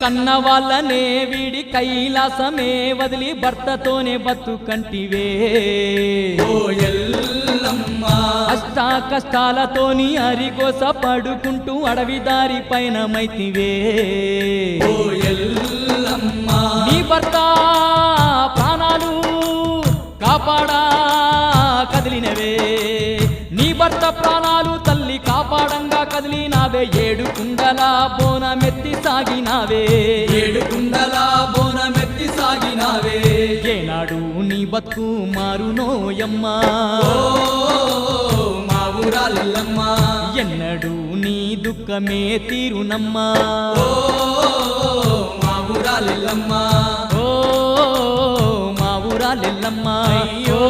కన్న వాళ్ళనే వీడి కైలాసమే వదిలి భర్తతోనే బతుకంటివే ఓ ఎల్లమ్మ అష్ట కష్టాలతోని అరిగోస పడుకుంటూ అడవి దారి పైన మైతివే ఓ ఎల్లమ్మ నీ భర్త ప్రాణాలు కాపాడా కదిలినవే నీ భర్త ప్రాణాలు తల్లి కాపాడంగా కదిలినావే ఏడు కుండల బోనమెత్తి సాగినావే ఏడు కుండల బోనమెత్తి సాగినావే ఏనాడు నీ బతుకు మారునోయమ్మా ఓ మా ఊరాలెల్లమ్మ ఎన్నడు నీ దుఃఖమే తీరునమ్మా ఓ మా ఊరాలెల్లమ్మ ఓ మా ఊరాలెల్లమ్మా అయ్యో